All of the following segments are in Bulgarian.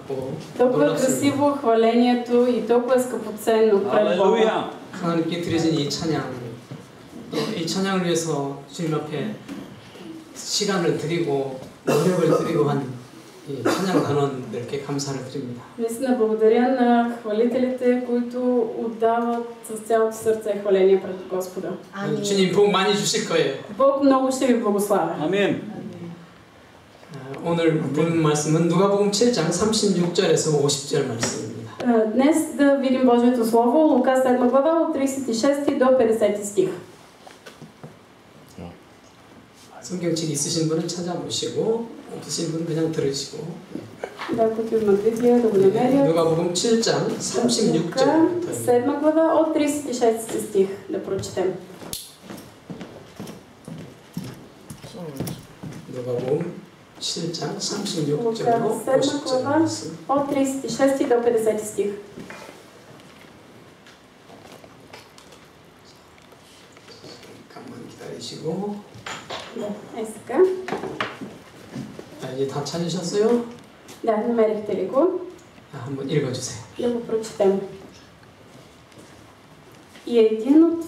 아름답고 толкова красиво хвалението и толкова скъпоценно пред Бога. 하나님께 드려진 이 찬양, 또 이 찬양을 위해서 주님 앞에 시간을 드리고 노력을 드리고 한 이 찬양 단원들께 감사를 드립니다. Наистина благодаря на хвалителите, които отдават с цялото сърце хваление пред Господа. 주님 복 많이 주실 거예요. Бог много ще ви благославя. 아멘. 오늘 본 말씀은 누가복음 7장 36절에서 50절 말씀입니다. Днес да видим Божието Слово, Лука 7 глава от 36 до 50 стих. 성경책 있으신 분은 찾아보시고 없으신 분은 그냥 들으시고. Да, които имат Библия, да го намерят. 누가복음 7장 36절부터 7 глава от 36 стих да прочетем. 누가복음 7장 36절로 7 глава от 36 до 50 стих. 잠깐만 기다리시고. Да, е сега. 이제 다 찾으셨어요? Да, намерихте ли го? 한번 읽어주세요. Да го прочетем. И един от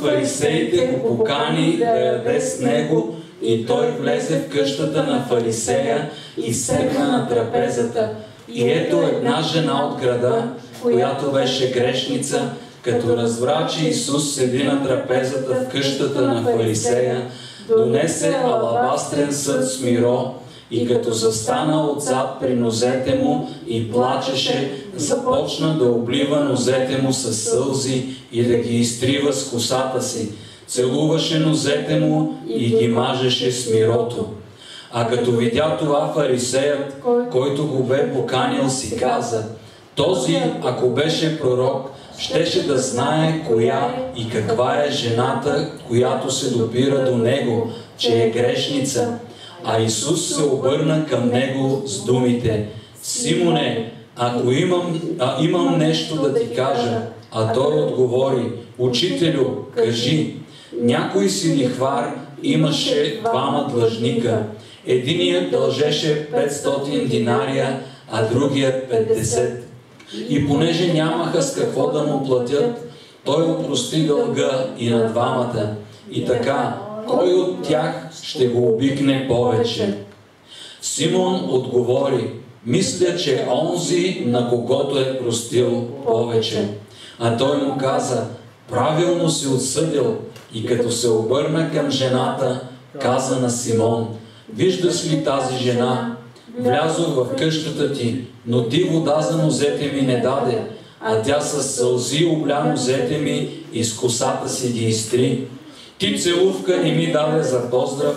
фарисеите го покани да яде с него, и той влезе в къщата на фарисея и седна на трапезата. И ето една жена от града, която беше грешница, като разбра, че Исус седи на трапезата в къщата на фарисея, донесе алабастрен съд с миро и като застана отзад при нозете му и плачеше, започна да облива нозете му със сълзи и да ги изтрива с косата си. Целуваше нозете му и ги мажеше с мирото. А като видя това, фарисеят, който го бе поканил, си каза: този, ако беше пророк, щеше да знае коя и каква е жената, която се допира до него, че е грешница. А Исус се обърна към него с думите: Симоне, ако имам нещо да ти кажа. А той отговори: Учителю, кажи. Някой си лихвар имаше двама длъжника. Единият дължеше 500 динария, а другият 50. И понеже нямаха с какво да му платят, той опрости дълга и на двамата. И така, кой от тях ще го обикне повече? Симон отговори: мисля, че онзи, на когото е простил повече. А той му каза: правилно си отсъдил. И като се обърна към жената, каза на Симон: виждаш ли тази жена? Влязох в къщата ти, но ти вода за нозете ми не даде, а тя със сълзи обля нозете ми и с косата си ги изтри. Ти целувка не ми даде за поздрав,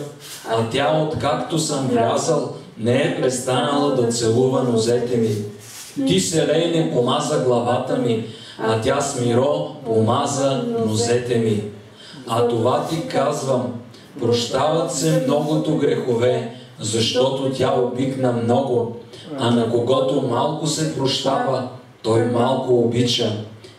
а тя, откакто съм влязал, не е престанала да целува нозете ми. Ти селей не помаза главата ми, а тя с миро помаза нозете ми. А това ти казвам: прощават се многото грехове, защото тя обикна много, а на когото малко се прощава, той малко обича.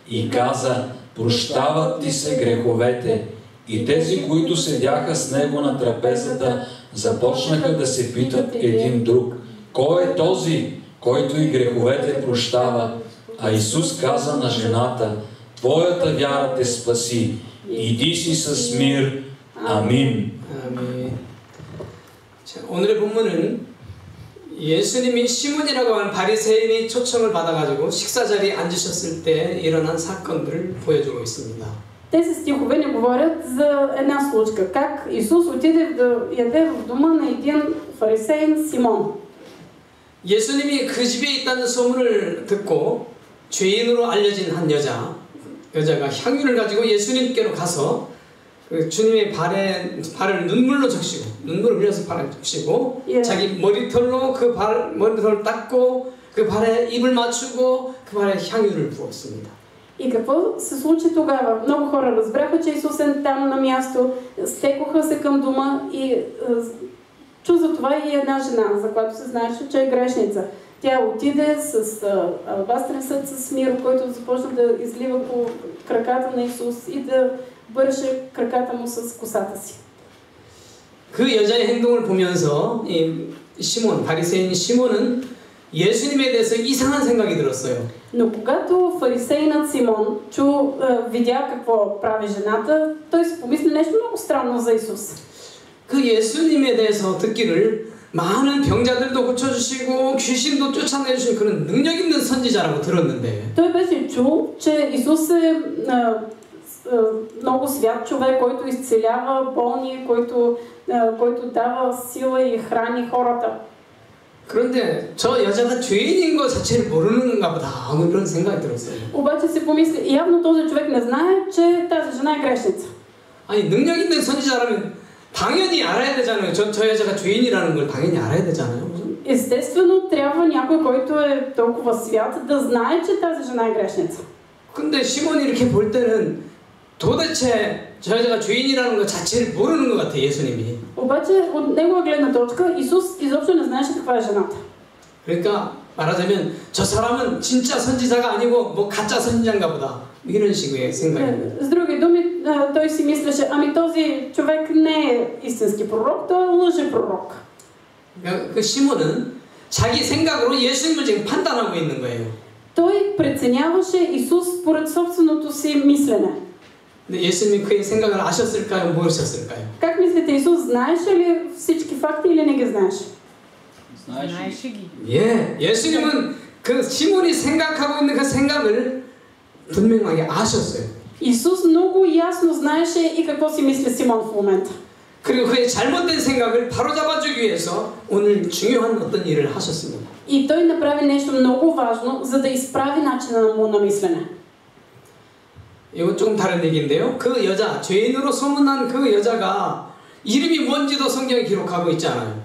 И каза: прощават ти се греховете. И тези, които седяха с него на трапезата, започнаха да се питат един друг: кой е този, който и греховете прощава? А Исус каза на жената: твоята вяра те спаси. Иди си с мир. Амин. 아멘. 자, 오늘의 본문은 예수님이 시몬이라고 하는 바리새인이 초청을 받아가지고 식사 자리에 앉으셨을 때 일어난 사건들을 보여주고 있습니다. Тези стихове ни говорят за една случка. Как Исус отиде да яде в дома на един фарисеин Симон. 예수님이 그 집에 있다는 소문을 듣고 죄인으로 알려진 한 여자가 향유를 가지고 예수님께로 가서 그 주님의 발을 눈물로 적시고, 눈물을 흘려서 발을 적시고, 자기 머리털로 그 머리털을 닦고 그 발에 입을 맞추고 그 발에 향유를 부었습니다. И какво се случи тогава? Много хора разбраха, че Исус е там на място, стекоха се към дома и чу за това и една жена, за която се знаеше, че е грешница. Тя отиде с алабастрен съд с миро, който започна да излива по краката на Исус и да бърше краката му с косата си. 그 여자의 행동을 보면서 시몬, 바리새인 시몬은 예수님에 대해서 이상한 생각이 들었어요. Но когато фарисейнат Симон видя какво прави жената, той си помисли нещо много странно за Исус. 그 예수님에 대해서 듣기를 많은 병자들도 고쳐주시고 귀신도 쫓아내주신 그런 능력 있는 선지자라고 들었는데 Той беше чул, че Исус е много свят човек, който изцелява болни, който дава сила и храни хората. 그런데 저 여자가 죄인인 것 자체를 모르는가 보다 그런 생각이 들었어요. Обаче си помисли, явно този човек не знае, че тази жена е грешница. 아니 능력 있는 선지자라면 당연히 알아야 되잖아요. 저 여자가 죄인이라는 걸 당연히 알아야 되잖아요. Естествено, трябва някой, който е толкова свят, да знае, че тази жена е грешница. 근데 시몬이 이렇게 볼 때는 도대체 저 여자가 죄인이라는 것 자체를 모르는 것 같아 예수님이. Обаче от негова гледна точка Исус изобщо не знаеше каква е жената. 그러니까 말하자면 저 사람은 진짜 선지자가 아니고 뭐 가짜 선지자인가 보다 이런 식의 생각입니다. С други думи, той си мислеше, ами този човек не е истински пророк, той е лъже пророк. 그 시몬은 자기 생각으로 예수님을 지금 판단하고 있는 거예요. Той преценяваше Исус според собственото си мислене. 근데 예수님이 그의 생각을 아셨을까요? 모르셨을까요? Как мислите, Исус знаеше ли всички факти или не ги знаеше? Знаеше ги. 예, 예수님은 그 시몬이 생각하고 있는 그 생각을 분명하게 아셨어요. Исус много ясно знаеше и какво си мисли Симон в момента. 그리고 그의 잘못된 생각을 바로잡아주기 위해서 오늘 중요한 어떤 일을 하셨습니다. И той направи нещо много важно, за да изправи начина му на мислене. 이건 조금 다른 얘기인데요. 그 여자, 죄인으로 소문난 그 여자가 이름이 뭔지도 성경에 기록하고 있지 않아요.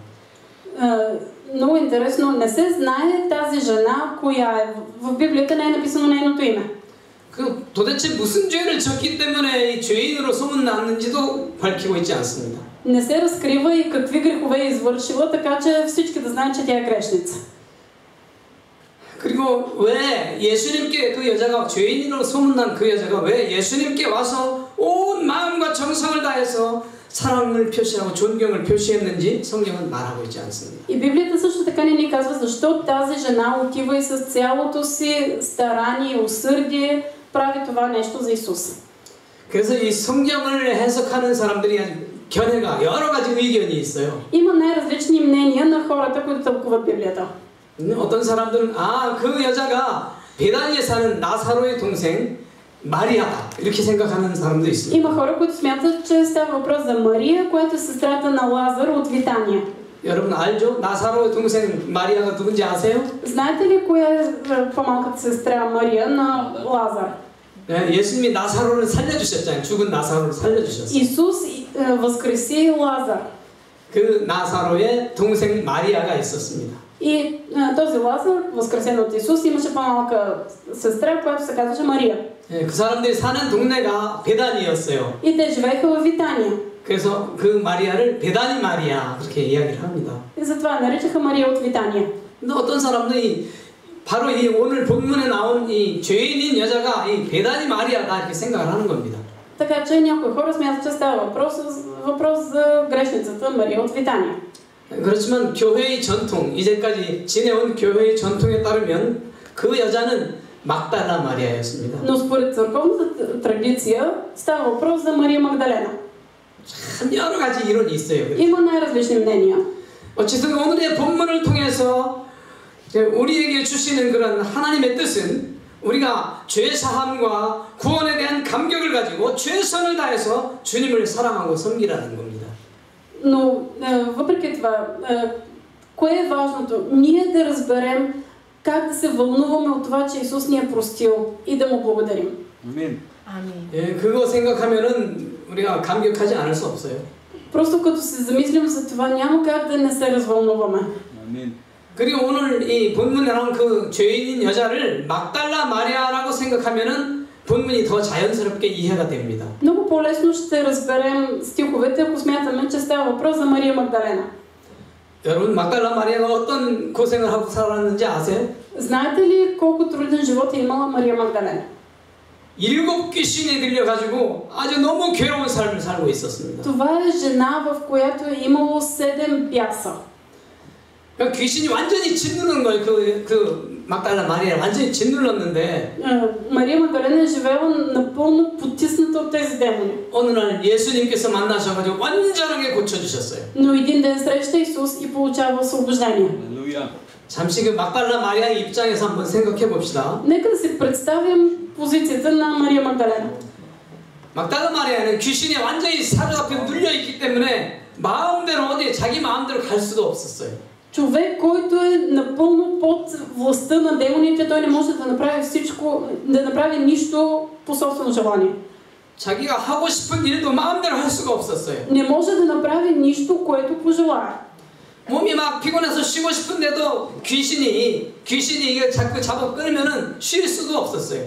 Много интересно, не се знае тази жена, коя е. В Библията не е написано нейното име. 그 도대체 무슨 죄를 졌기 때문에 이 죄인으로 소문났는지도 밝히고 있지 않습니다. Не се разкрива и какви грехове е извършила, така че всички да знаят, че тя е грешница. 그리고 왜 예수님께 그 여자가 죄인으로 소문난 그 여자가 왜 예수님께 와서 온 마음과 정성을 다해서 사랑을 표시하고 존경을 표시했는지 성경은 말하고 있지 않습니다. И Библията също така ни казва защо тази жена отива и с цялото си старание и усърдие прави това нещо за Исус. 그래서 이 성경을 해석하는 사람들이 견해가 여러 가지 의견이 있어요. Има най-различни мнения на хората, които тълкуват Библията. 어떤 사람들은 그 여자가 베다니에 사는 나사로의 동생 마리아다 이렇게 생각하는 사람도 있습니다. Има хора, които смятат, че става въпрос за Мария, която е сестрата на Лазар от Витания. 여러분 알죠? 나사로의 동생 마리아가 누군지 아세요? Знаете ли коя е по-малката сестра Мария на Лазар? 예수님이 나사로를 살려주셨잖아요. 죽은 나사로를 살려주셨어요. Исус възкреси Лазар. 그 나사로의 동생 마리아가 있었습니다. И този Лазар, възкресен от Исус, имаше по-малка сестра, която се казваше Мария. 그 사람들이 사는 동네가 베다니였어요. И те живееха в Витания. 그래서 그 마리아를 베다니 마리아 그렇게 이야기를 합니다. И затова наричаха Мария от Витания. 근데 어떤 사람들이 바로 이 오늘 본문에 나온 이 죄인인 여자가 이 베다니 마리아다 이렇게 생각을 하는 겁니다. Така че някои хора смятат, че става въпрос за грешницата Мария от Витания. 그렇지만 교회의 전통, 이제까지 지내온 교회의 전통에 따르면 그 여자는 막달라 마리아였습니다. Но според църковната традиция става въпрос за Мария Магдалена. 참 여러 가지 이론이 있어요. Има най-различни мнения. 어쨌든 오늘의 본문을 통해서 우리에게 주시는 그런 하나님의 뜻은 우리가 죄 사함과 구원에 대한 감격을 가지고 최선을 다해서 주님을 사랑하고 섬기라는 겁니다. Но въпреки това, кое е важното? Ние да разберем как да се вълнуваме от това, че Исус ни е простил и да му благодарим. Амин. 예, 그거 생각하면은 우리가 감격하지 않을 수 없어요. Просто като се замислим за това, няма как да не се развълнуваме. Амин. 그리고 오늘 이 본문에 나온 그 죄인인 여자를 막달라 마리아라고 생각하면은 본문이 더 자연스럽게 이해가 됩니다. Много по-лесно ще разберем стиховете, ако смятаме, че става въпрос за Мария Магдалена. 여러분 막달라 마리아가 어떤 고생을 하고 살았는지 아세요? Знаете ли колко труден живот е имала Мария Магдалена? 7 귀신이 들려가지고 아주 너무 괴로운 삶을 살고 있었습니다. Това е жена, в която е имало 7 бяса. 귀신이 완전히 짓누르는 거예요. 그 막달라 마리아 완전히 짓눌렀는데 Мария Магдалена е живеела напълно потисната от тези демони. 어느 날 예수님께서 만나셔가지고 완전하게 고쳐주셨어요. Но един ден среща Исус и получава освобождение. 잠시 그 막달라 마리아의 입장에서 한번 생각해 봅시다. Нека да си представим позицията на Мария Магдалена. 막달라 마리아는 귀신이 완전히 사로잡혀 눌려있기 때문에 마음대로 어디 자기 마음대로 갈 수도 없었어요. Човек, който е напълно под властта на демоните, той не може да направи всичко, да направи нищо по собствено желание. 자기가 하고 싶은 일도 마음대로 할 수가 없었어요. Не може да направи нищо, което пожелае. 몸이 막 피곤해서 쉬고 싶은데도 귀신이 이거 자꾸 잡아 끊으면은 쉴 수도 없었어요.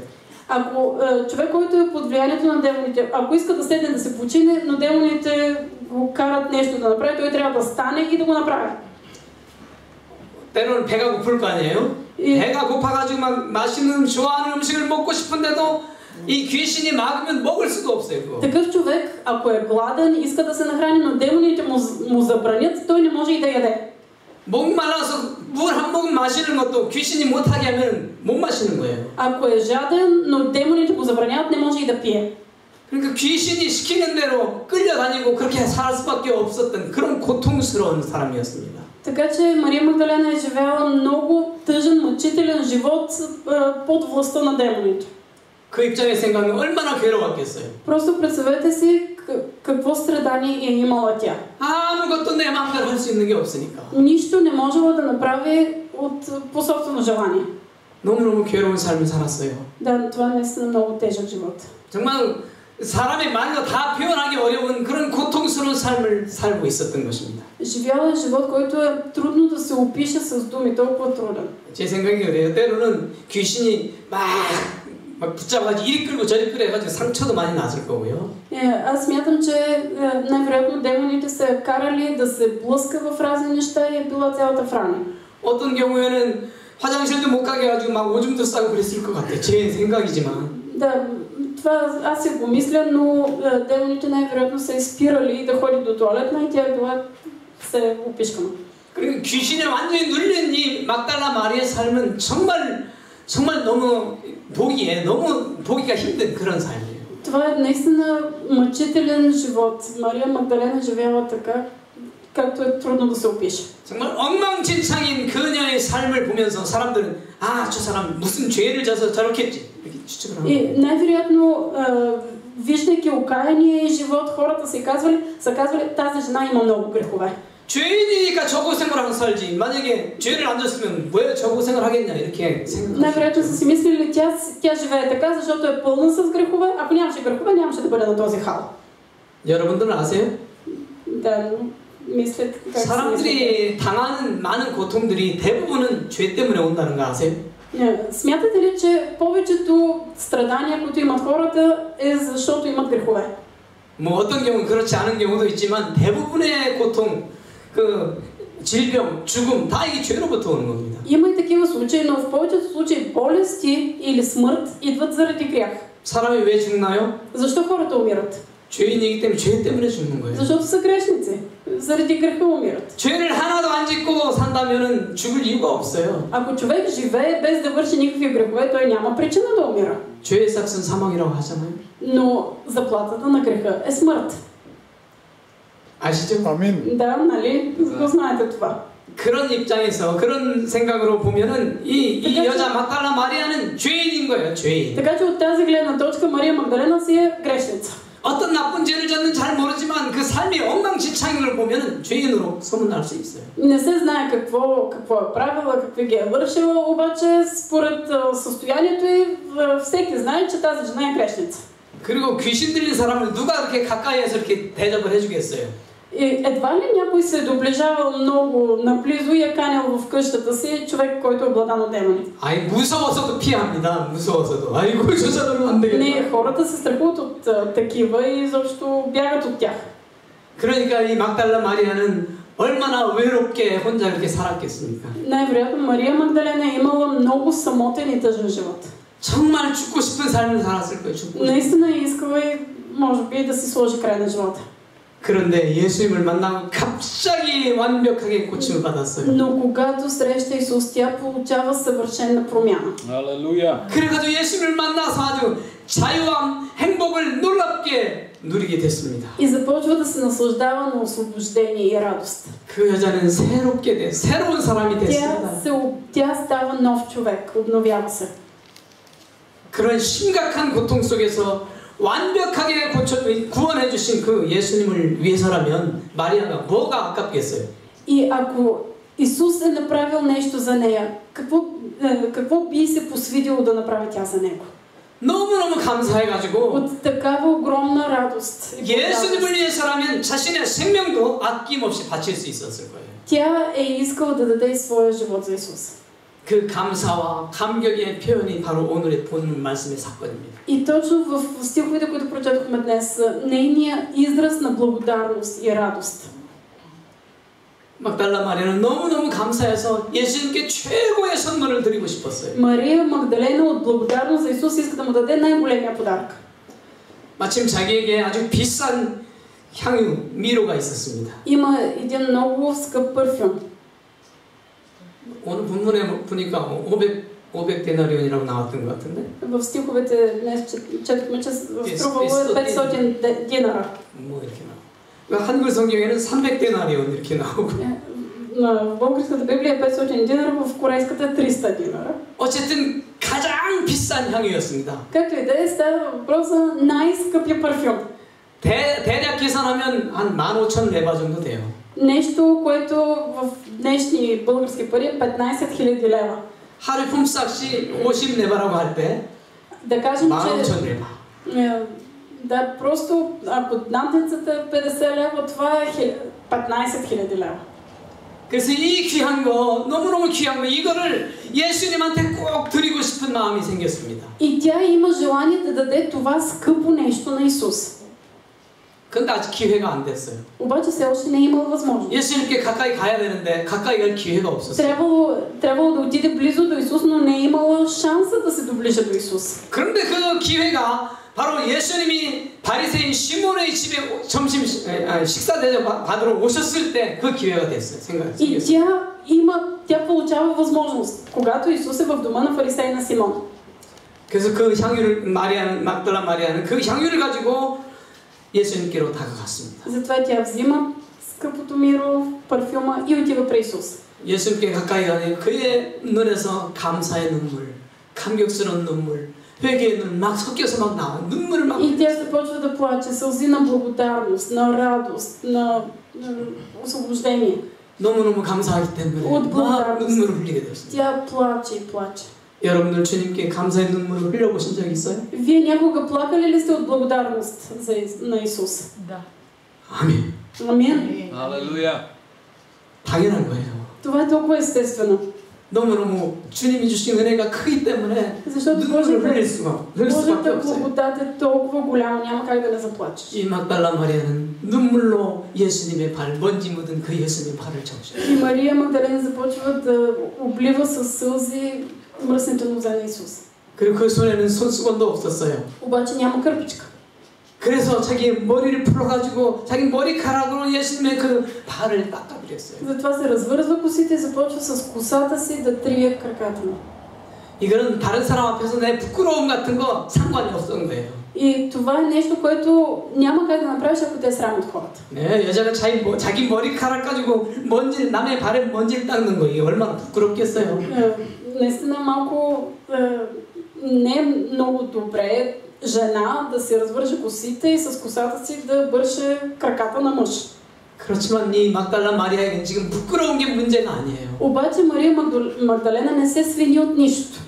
Ако човек, който е под влиянието на демоните, ако иска да седне да се почине, но демоните го карат нещо да направи, той трябва да стане и да го направи. 때로는 배가 고플 거 아니에요? 배가 고파가지고 막 맛있는 좋아하는 음식을 먹고 싶은데도 이 귀신이 막으면 먹을 수도 없어요. 그거. Такъв човек, ако е гладен, иска да се нахрани, но демоните му забранят, той не може и да яде. 목말라서 물 한 모금 마시는 것도 귀신이 못하게 하면 못 마시는 거예요. Ако е жаден, но демоните му забраняват, не може и да пие. 그러니까 귀신이 시키는 대로 끌려다니고 그렇게 살 수밖에 없었던 그런 고통스러운 사람이었습니다. Така че Мария Магдалена е живеела много тъжен, мъчителен живот под властта на демоните. 그 입장에 생각하면 얼마나 괴로웠겠어요. Просто представете си какво страдание е имала тя. 아무것도 내 마음대로 할 수 있는 게 없으니까. Нищо не можела да направи по собствено желание. 너무너무 괴로운 삶을 살았어요. Да, това наистина много тежък живот. 정말 사람의 말로 다 표현하기 어려운 그런 고통스러운 삶을 살고 있었던 것입니다. Живяла е живот, който е трудно да се опише с думи, толкова труден. 제 생각이 그래요. 때로는 귀신이 막 붙잡아가지고 이리 끌고 저리 끌어 해가지고 상처도 많이 났을 거고요. Аз смятам, че най-вероятно демоните са карали да се блъска в разни неща и е била цялата в рани. 어떤 경우에는 화장실도 못 가게 해가지고 막 오줌도 싸고 그랬을 것 같아요. 제 생각이지만. Да, това аз си го мисля, но демоните най-вероятно са изпирали да ходи до туалетна и тя е била се опишкана. 그리고 귀신에 완전히 눌린 이 막달라 마리아의 삶은 정말 너무 보기가 힘든 그런 삶이에요. Това е наистина мъчителен живот. Мария Магдалена живяла така, както е трудно да се опише. 정말 엉망진창인 그녀의 삶을 보면서 사람들은 저 사람 무슨 죄를 져서 저렇겠지 이렇게 추측을 하는 И най-вероятно, виждайки окаяния живот, хората са казвали, тази жена има много грехове. 죄인이니까 저 고생을 하고 살지. 만약에 죄를 안 졌으면 왜 저 고생을 하겠냐 이렇게 생각하시죠. Най-вероятно са си мислили, тя живее така, защото е пълна с грехове. Ако нямаше грехове, нямаше да бъде на този хал. 여러분들은 아세요? Да, мислят как 사람들이 당하는 많은 고통들이 대부분은 죄 때문에 온다는 거 아세요? Смятате ли, че повечето страдания, които имат хората, е защото имат грехове? 뭐 어떤 경우는 그렇지 않은 경우도 있지만 대부분의 고통, 그 질병, 죽음 다 이게 죄로부터 오는 겁니다. Има и такива случаи, но в повечето случаи болести или смърт идват заради грях. 사람이 왜 죽나요? Защо хората умират? 죄인이기 때문에 죄 때문에 죽는 거예요. Защото са грешници. Заради греха умират. 죄를 하나도 안 짓고 산다면은 죽을 이유가 없어요. Ако човек живее без да върши никакви грехове, той няма причина да умира. 죄의 삭은 사망이라고 하잖아요. Но заплатата на греха е смърт. 아시죠? 아멘. Да, нали? Го знаете това. 그런 입장에서 그런 생각으로 보면은 이 여자 막달라 마리아는 죄인인 거예요. 죄인. Така че от тази гледна точка Мария Магдалена си е грешница. 어떤 나쁜 죄를 졌는지 잘 모르지만 그 삶이 엉망진창인 걸 보면은 죄인으로 소문날 수 있어요. Не се знае какво е правила, какви ги е вършила, обаче според състоянието й всеки знае, че тази жена е грешница. 그리고 귀신 들린 사람을 누가 그렇게 가까이에서 이렇게 대접을 해주겠어요? Едва ли някой се е доближавал много наблизо и е канял в къщата си човек, който е обладан от демони? 아이 무서워서도 피합니다. 무서워서도. 아이고 저 사람은 안 되겠다. Не, хората се страхуват от такива и изобщо бягат от тях. 그러니까 이 막달라 마리아는 얼마나 외롭게 혼자 그렇게 살았겠습니까? Най-вероятно Мария Магдалена е имала много самотен и тъжен живот. 정말 죽고 싶은 삶을 살았을 거예요. 죽고 싶은. Наистина е искала и може би да си сложи край на живота. 그런데 예수님을 만나고 갑자기 완벽하게 고침을 받았어요. Но когато среща Исус, тя получава съвършена промяна. Алелуя. 그래가지고 예수님을 만나서 아주 자유함, 행복을 놀랍게 누리게 됐습니다. И започва да се наслаждава на освобождение и радост. 그 여자는 새롭게 돼, 새로운 사람이 됐습니다. Тя става нов човек, обновява се. 그런 심각한 고통 속에서 완벽하게 구원해 주신 그 예수님을 위해서라면 마리아가 뭐가 아깝겠어요? И ако Исус е направил нещо за нея, какво би се посвидило да направи тя за него? 너무너무 감사해가지고 От такава огромна радост. 예수님을 위해서라면 자신의 생명도 아낌없이 바칠 수 있었을 거예요. Тя е искала да даде своя живот за Исус. 그 감사와 감격의 표현이 바로 오늘의 본 말씀의 사건입니다. И точно в стиховете, които прочетохме днес, нейният израз на благодарност и радост. 막달라 마리아는 너무너무 감사해서 예수님께 최고의 선물을 드리고 싶었어요. Мария Магдалена от благодарност за Исус иска да му даде най-големия подарък. 마침 자기에게 아주 비싼 향유, 미로가 있었습니다. Има един много скъп парфюм. 오늘 본문에 보니까 500 데나리온이라고 나왔던 것 같은데. В стиховете днес четохме, че струвало 500 динара. 뭐 이렇게 나와. 한글 성경에는 300 데나리온 이렇게 나오고. В българската Библия е 500 динара, в корейската 300 динара. 어쨌든 가장 비싼 향유였습니다. Както и да е, става въпрос за най-скъпия парфюм. 대략 계산하면 한 15,000 레바 정도 돼요. Нещо, което в днешни български пари е 15 000 лева. 하루 품삯이 50 레바라고 할 때, да кажем, 15,000 레바. Да, просто ако надницата е 50 лева, това е 15 000 лева. 그래서 이 귀한 거, 너무너무 귀한 거, 이거를 예수님한테 꼭 드리고 싶은 마음이 생겼습니다. И тя има желание да даде това скъпо нещо на Исус. 근데 아직 기회가 안 됐어요. обаче все още не е имала възможност. 예수님께 가까이 가야 되는데 가까이 갈 기회가 없었어요. трябвало да отиде близо до Исус, но не е имала шанса да се доближа до Исус. 그런데 그 기회가 바로 예수님이 바리새인 시몬의 집에 식사 대접 받으러 오셨을 때 그 기회가 됐어요. И тя получава възможност, когато Исус е в дома на фарисеина Симон. 그래서 그 향유를 막달라 마리아는 그 향유를 가지고 예수님께로 다가갔습니다. затова тя взима скъпото миро, парфюма и отива при Исус. 예수님께 가까이 가니 그의 눈에서 감사의 눈물, 감격스러운 눈물, 회개의 눈 막 섞여서 막 나와. 눈물을 막. И тя започва да плаче, сълзи на благодарност, на радост, на освобождение. 너무너무 감사하기 때문에 막 눈물을 흘리게 됐습니다. тя плаче и плаче. 여러분들 주님께 감사의 눈물을 흘려보신 적 있어요? Вие някога плакали ли сте от благодарност на Исус? Да. 아멘. Амин. Алелуя. 당연한 거예요. Това е толкова естествено. 너무너무 주님이 주신 은혜가 크기 때문에 защото 눈물을 흘릴 수밖에 없어요. благодат е толкова голяма, няма как да не заплачеш. 이 막달라 마리아는 눈물로 예수님의 발, 먼지 묻은 그 예수님의 발을 적셔요. И Мария Магдалена започва да облива със сълзи мръсните нозе на Исус. 그리고 그 손에는 손수건도 없었어요. обаче няма кърпичка. 그래서 자기 머리를 풀어가지고 자기 머리카락으로 예수님의 그 발을 닦아드렸어요. затова се развързва косите и започва с косата си да трие краката му. 이거는 다른 사람 앞에서 내 부끄러움 같은 거 상관이 없었던 거예요. И това е нещо, което няма как да направиш, ако те срамят хората. 네, 여자가 자기 머리카락 가지고 먼지 남의 발에 먼지를 닦는 거 이게 얼마나 부끄럽겠어요. Наистина малко не е много добре жена да се развърже косите и с косата си да бърше краката на мъж. 그렇지만 이 막달라 마리아에게는 지금 부끄러운 게 문제가 아니에요. обаче Мария Магдалена не се свини от нищо.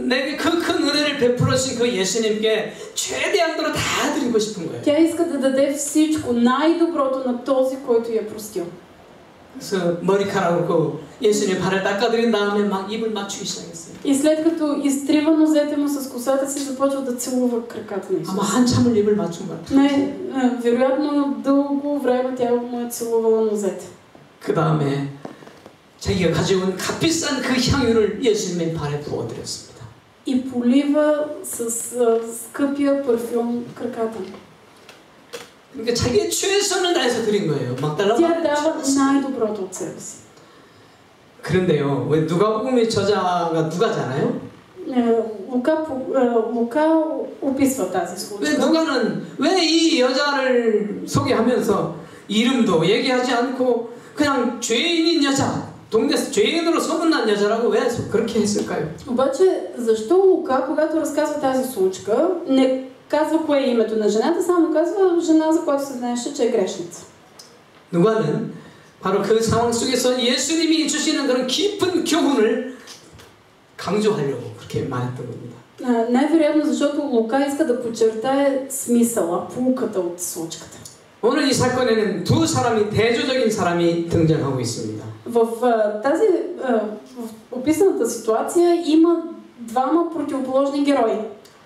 내게 그 큰 은혜를 베풀으신 그 예수님께 최대한도로 다 드리고 싶은 거예요. Тя иска да даде всичко, най-доброто на този, който я простил. 그래서 머리카락으로 예수님의 발을 닦아드린 다음에 막 입을 맞추기 시작했어요. И след като изтрива нозете му с косата си, започва да целува краката на Исус. 아마 한참을 입을 맞춘 것 같아요. Не, вероятно дълго време тя му е целувала нозете. 그 다음에 자기가 가져온 값비싼 그 향유를 예수님의 발에 부어드렸습니다. И полива с скъпия парфюм краката му. 그러니까 자기의 최선을 다해서 드린 거예요. 막달라 Тя 마리아. дава най-доброто от себе си. 그런데요, 왜 누가복음의 저자가 누가잖아요? Лука описва тази 왜 случка. 누가는 왜 이 여자를 소개하면서 이름도 얘기하지 않고 그냥 죄인인 여자, 동네에서 죄인으로 소문난 여자라고 왜 그렇게 했을까요? Обаче, защо Лука, когато разказва тази случка, не казва кое е името на жената, само казва жена, за която се знаеше, че е грешница. 누가는 바로 그 상황 속에서 예수님이 주시는 그런 깊은 교훈을 강조하려고 그렇게 말했던 겁니다. Най-вероятно, защото Лука иска да подчертае смисъла, поуката от случката. 오늘 이 사건에는 두 사람이 대조적인 사람이 등장하고 있습니다. В описаната ситуация има двама противоположни герои.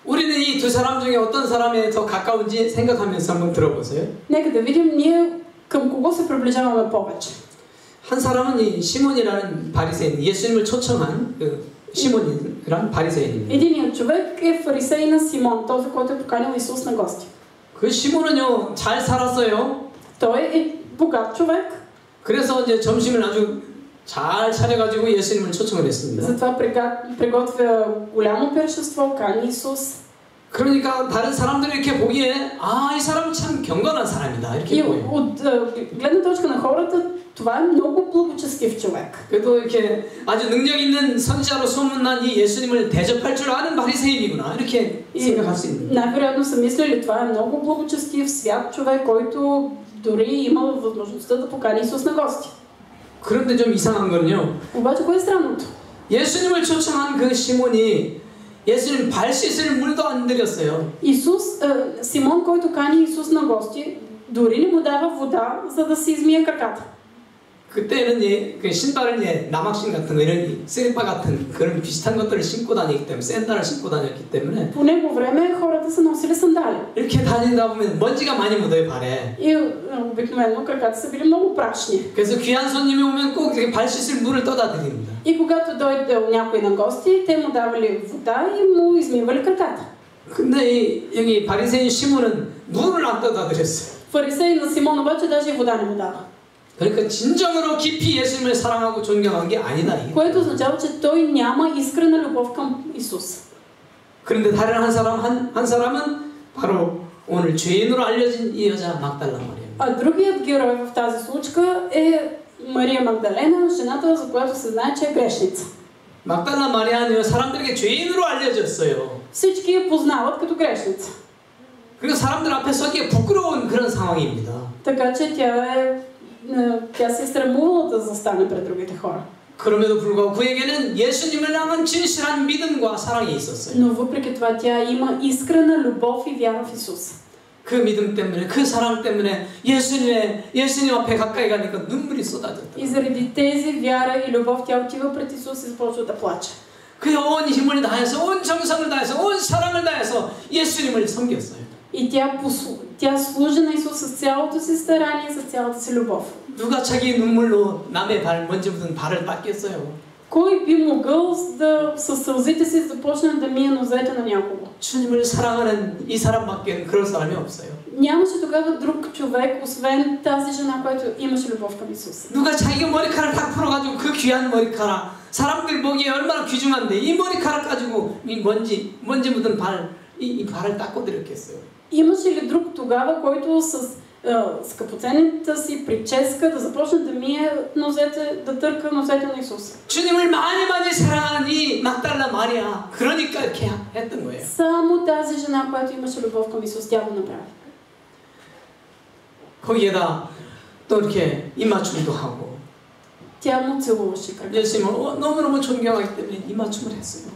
우리는 이 두 사람 중에 어떤 사람에 더 가까운지 생각하면서 한번 들어보세요. Нека да видим ние към кого се приближаваме повече. 한 사람은 이 시몬이라는 바리새인, 예수님을 초청한 그 시몬이라는 바리새인입니다. Единият човек е фарисеина Симон, този, който е поканил Исус на гости. 그 시몬은요 잘 살았어요. Той е богат човек. 그래서 이제 점심을 아주 잘 차려가지고 예수님을 초청을 했습니다. Затова приготвя голямо пиршество, кани Исус. 그러니까 다른 사람들이 이렇게 보기에 이 사람은 참 경건한 사람이다 И 이렇게 보여요. от гледна точка на хората, това е много благочестив човек. 그래도 이렇게 아주 능력 있는 선지자로 소문난 이 예수님을 대접할 줄 아는 바리새인이구나 이렇게 생각할 수 있는. Най-вероятно са мислили, това е много благочестив, свят човек, който дори има възможността да покани Исус на гости. 그런데 좀 이상한 건요. Обаче, кое е странното? 예수님을 초청한 그 시몬이 예수님 발 씻을 물도 안 드렸어요. Симон, който кани Исус на гости, дори не му дава вода, за да си измие краката. 그때는 그 신발을 남학신 같은 거 이런 쓰리빠 같은 그런 비슷한 것들을 신고 다니기 때문에 샌들을 신고 다녔기 때문에 По него време хората са носили сандали. 이렇게 다니다 보면 먼지가 많이 묻어요 발에. И обикновено краката са били много прашни. 그래서 귀한 손님이 오면 꼭 이렇게 발 씻을 물을 떠다 드립니다. И когато дойде някой на гости, те му давали вода и му измивали краката. 근데 여기 바리새인 시몬은 물을 안 떠다 드렸어요. Фарисей на Симон обаче даже и вода не му дава. 그러니까 진정으로 깊이 예수님을 사랑하고 존경한 게 아니다. Което означава, че той няма искрена любов към Исус. 그런데 다른 한 사람은 바로 오늘 죄인으로 알려진 이 여자 막달라 마리아. А другият герой в тази случка е Мария Магдалена, жената, за която се знае, че е грешница. 막달라 마리아는 사람들에게 죄인으로 알려졌어요. Всички я познават като грешница. 그리고 사람들 앞에 서기에 부끄러운 그런 상황입니다. Така че тя се е срамувала да застане пред другите хора. 그럼에도 불구하고 그에게는 예수님을 향한 진실한 믿음과 사랑이 있었어요. Но въпреки това тя има искрена любов и вяра в Исус. 그 믿음 때문에 그 사랑 때문에 예수님 앞에 가까이 가니까 눈물이 쏟아졌다. И заради тези вяра и любов тя отива пред Исус и започва да плаче. 그의 온 힘을 다해서 온 정성을 다해서 온 사랑을 다해서 예수님을 섬겼어요. И тя служи на Исус с цялото си старание, с цялата си любов. 누가 자기 눈물로 남의 먼지 묻은 발을 닦겠어요? Кой би могъл със сълзите си започне да мие нозете на някого? 주님을 사랑하는 이 사람밖에 그럴 사람이 없어요. Нямаше тогава друг човек, освен тази жена, която имаше любов към Исус. 누가 자기가 머리카락을 딱 풀어가지고 그 귀한 머리카락 사람들 보기에 얼마나 귀중한데 이 머리카락 가지고 이 먼지 묻은 이 발을 닦고 드렸겠어요. Имаше ли друг тогава, който с скъпоценната си прическа да започне да мие нозете, да търка нозете на Исус? 주님을 많이 사랑하는 이 막달라 마리아 그러니까 이렇게 했던 거예요. Само тази жена, която имаше любов към Исус, тя го направи. 거기에다 또 이렇게 입맞춤도 하고 Тя му целуваше крака. 예수님을 너무너무 존경하기 때문에 입맞춤을 했어요.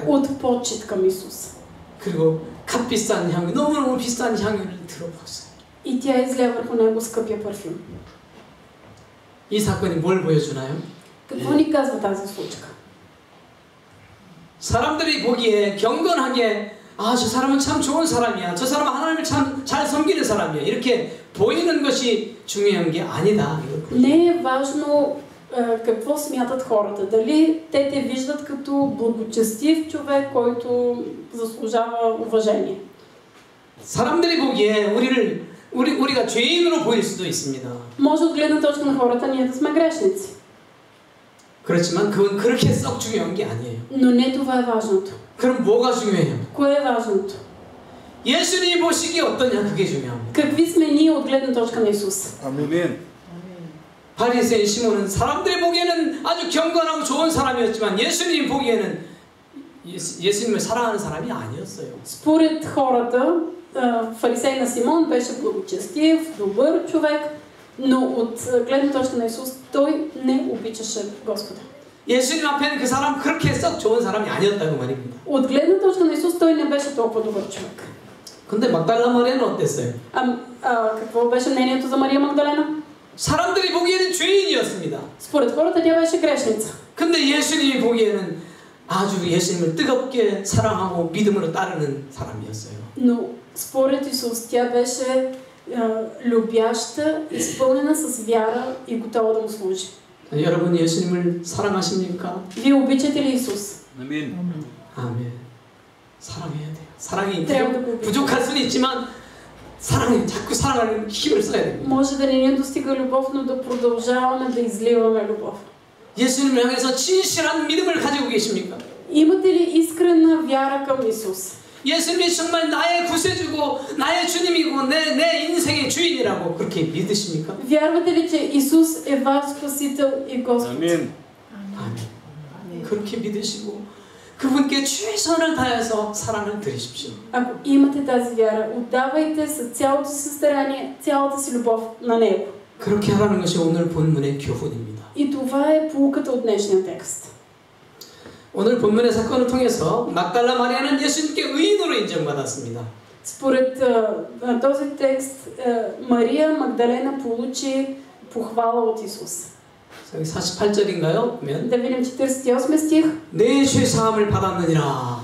От почит към Исус. 그리고 값비싼 향유, 너무너무 비싼 향유를 들어봤어요. И тя изля върху него скъпия парфюм. 이 사건이 뭘 보여주나요? Какво ни казва тази случка? 사람들이 보기에 경건하게 저 사람은 참 좋은 사람이야. 저 사람은 하나님을 참 잘 섬기는 사람이야. 이렇게 보이는 것이 중요한 게 아니다. Не е важно какво смятат хората. Дали те виждат като благочестив човек, който заслужава уважение. 사람들이 보기에 우리를 우리가 죄인으로 보일 수도 있습니다. Може от гледна точка на хората ние да сме грешници. 그렇지만 그건 그렇게 썩 중요한 게 아니에요. Но не това е важното. 그럼 뭐가 중요해요? Кое е важното? 예수님이 보시기에 어떠냐 그게 중요합니다. Какви сме ние от гледна точка на Исус? Амин. 바리새인 시몬은 사람들이 보기에는 아주 경건하고 좋은 사람이었지만 예수님이 보기에는 예수님을 사랑하는 사람이 아니었어요. Според хората, фарисей на Симон беше благочестив, добър човек, но от гледна точка на Исус той не обичаше Господа. 예수님 앞에는 그 사람 그렇게 썩 좋은 사람이 아니었다고 말입니다. От гледна точка на Исус той не беше толкова добър човек. 근데 막달라 마리아는 어땠어요? Какво беше мнението за Мария Магдалена? 사람들이 보기에는 죄인이었습니다. Според хората тя беше грешница. 근데 예수님이 보기에는 아주 예수님을 뜨겁게 사랑하고 믿음으로 따르는 사람이었어요. Но според Исус тя беше любяща, изпълнена с вяра и готова да му служи. 여러분 예수님을 사랑하십니까? Вие обичате ли Исус? Амин. 아멘. 사랑해야 돼요. 사랑이 трябва 부족할 수는 있지만 사랑해. 자꾸 사랑하는 힘을 써야 됩니다. Може да не ни достига любов, но да продължаваме да изливаме любов. 예수님을 향해서 진실한 믿음을 가지고 계십니까? Имате ли искрена вяра към Исус? 예수님이 정말 나의 구세주고 나의 주님이고 내 인생의 주인이라고 그렇게 믿으십니까? Вярвате ли, че Исус е ваш Спасител и Господ? Амин. 아멘. 그렇게 믿으시고 그분께 최선을 다해서 사랑을 드리십시오. Ако имате тази вяра, отдавайте с цялото си старание, цялата си любов на Него. 그렇게 하라는 것이 오늘 본문의 교훈입니다. И това е поуката от днешния текст. 오늘 본문의 사건을 통해서 막달라 마리아는 예수님께 의인으로 인정받았습니다. Според този текст, Мария Магдалена получи похвала от Исус. 여기 48절인가요? 보면 Да видим 48 стих. 내 죄 사함을 받았느니라.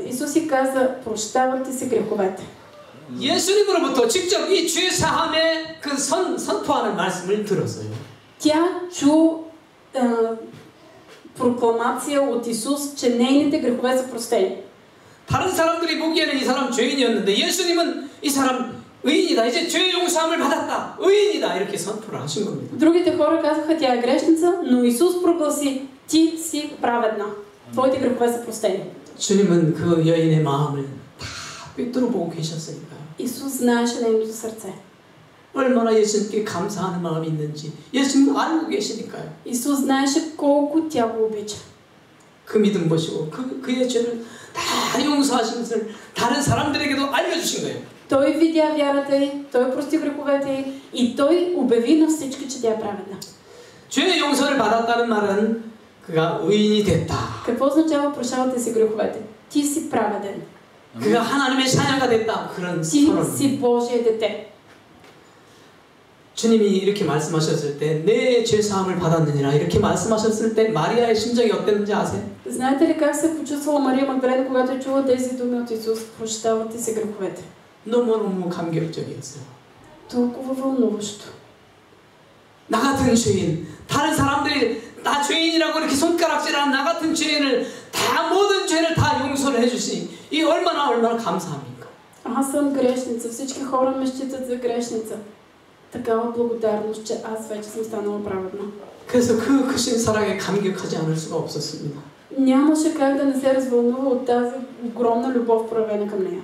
Исус си каза, прощават ти се греховете. 예수님으로부터 직접 이 죄 사함의 그 선포하는 말씀을 들었어요. Тя чу прокламация от Исус, че нейните грехове са простени. 다른 사람들이 보기에는 이 사람 죄인이었는데 예수님은 이 사람 의인이다. 이제 죄 용서함을 받았다. 의인이다. 이렇게 선포를 하신 겁니다. Другите хора казаха, тя е грешница, но Исус прогласи, ти си праведна. Твоите грехове са простени. 주님은 그 여인의 마음을 다 꿰뚫어 보고 계셨으니까요. Исус знаеше нейното сърце. 얼마나 예수님께 감사하는 마음이 있는지 예수님 알고 계시니까요. Исус знаеше колко тя го обича. 그 믿음 보시고 그의 죄를 다 용서하신 것을 다른 사람들에게도 알려주신 거예요. Той видя вярата й, той прости греховете й и той обяви на всички, че тя е праведна. 죄의 용서를 받았다는 말은 그가 의인이 됐다. Какво означава прощавате си греховете? Ти си праведен. 그가 하나님의 자녀가 됐다. 그런 Ти 선언. си Божие дете. 주님이 이렇게 말씀하셨을 때 내 죄 사함을 받았느니라 이렇게 말씀하셨을 때 마리아의 심정이 어땠는지 아세요? Знаете ли как се почувствала Мария Магдалена, когато е чула тези думи от Исус? Прощават ти се греховете. 너무너무 감격적이었어요. Толкова вълнуващо. 나 같은 죄인, 다른 사람들이 나 죄인이라고 이렇게 손가락질하는 나 같은 죄인을 다 모든 죄를 다 용서를 해주시니 이 얼마나 감사합니까? Аз съм грешница. Всички хора ме считат за грешница. Такава благодарност, че аз вече съм станала праведна. 그래서 그 크신 사랑에 감격하지 않을 수가 없었습니다. Нямаше как да не се развълнува от тази огромна любов, проявена към нея.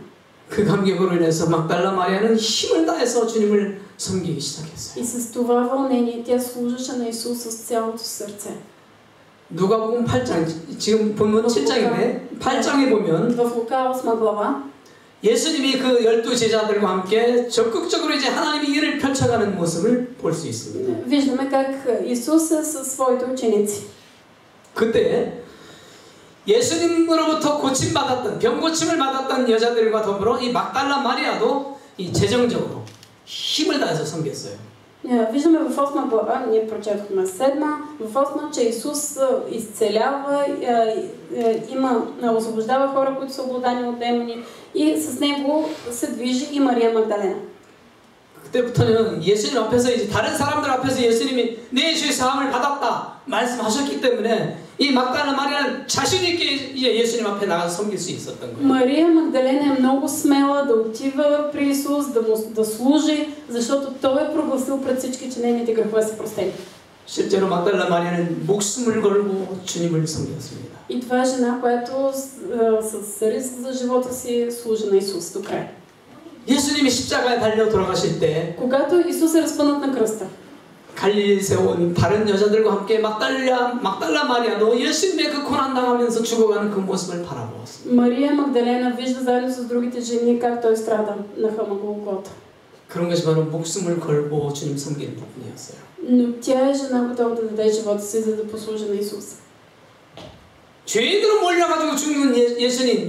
그 감격으로 인해서 막달라 마리아는 힘을 다해서 주님을 섬기기 시작했어요. И с това вълнение тя служеше на Исус с цялото сърце. 누가복음 8장, 지금 본문 7장인데 8장에 보면 В Лука 8 глава 예수님이 그 12 제자들과 함께 적극적으로 이제 하나님의 일을 펼쳐가는 모습을 볼 수 있습니다. виждаме как Исус е със своите ученици. 그때 예수님으로부터 고침받았던 병고침을 받았던 여자들과 더불어 이 막달라 마리아도 이 재정적으로 힘을 다해서 섬겼어요. Виждаме в 8 глава, ние прочетохме 7, в 8, че Исус изцелява, освобождава хора, които са обладани от демони и с него се движи и Мария Магдалена. 그때부터는 예수님 앞에서 이제 다른 사람들 앞에서 예수님이 내 죄 사함을 받았다 말씀하셨기 때문에 이 막달라 마리아는 자신 있게 이제 예수님 앞에 나가서 섬길 수 있었던 거예요. Мария Магдалена е много смела да отива при Исус, да служи, защото Той е прогласил пред всички, че нейните грехове са простени. 실제로 막달라 마리아는 목숨을 걸고 주님을 섬겼습니다. И това е жена, която с риск за живота си служи на Исус до края. 예수님이 십자가에 달려 돌아가실 때 Когато Исус е разпънат на кръста, 갈릴리에서 온 다른 여자들과 함께 막달라 마리아도 예수님의 그 고난 당하면서 죽어가는 그 모습을 바라보았습니다. Мария Магдалена вижда заедно с другите жени как той страда на хълма Голгота. 그런 것이 바로 목숨을 걸고 주님 섬기는 부분이었어요. Но тя е жена готова да даде живота си, за да послужи на Исус. 죄인으로 몰려가지고 죽는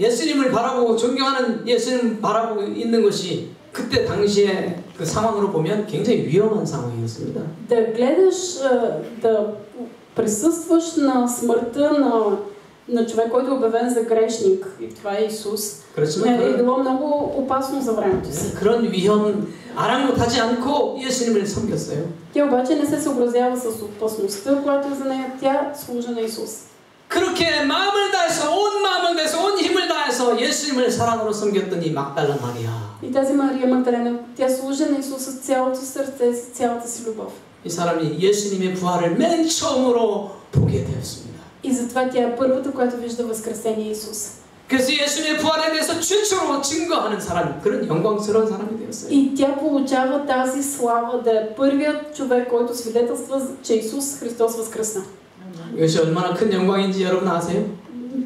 예수님을 바라보고 존경하는 예수님 바라보고 있는 것이 그때 당시에 그 상황으로 보면 굉장히 위험한 상황이었습니다. Да гледаш, да присъстваш на смъртта на човек, който е обявен за грешник, и това е Исус, е било много опасно за времето си. 그런 위험 아랑곳하지 않고 예수님을 섬겼어요. Тя обаче не се съобразява с опасността, която е за нея. Тя служи на Исус. 그렇게 마음을 다해서 온 마음을 다해서 온 힘을 다해서 예수님을 사랑으로 섬겼더니 막달라 마리아. И тази Мария Магдалена, тя служи на Исус с цялото сърце, с цялата си любов. 이 사람이 예수님의 부활을 맨 처음으로 보게 되었습니다. И затова тя е първата, която вижда възкресение Исус. 그래서 예수님의 부활에 대해서 최초로 증거하는 사람, 그런 영광스러운 사람이 되었어요. И тя получава тази слава да е първият човек, който свидетелства, че Исус Христос възкръсна. 이것이 얼마나 큰 영광인지 여러분 아세요?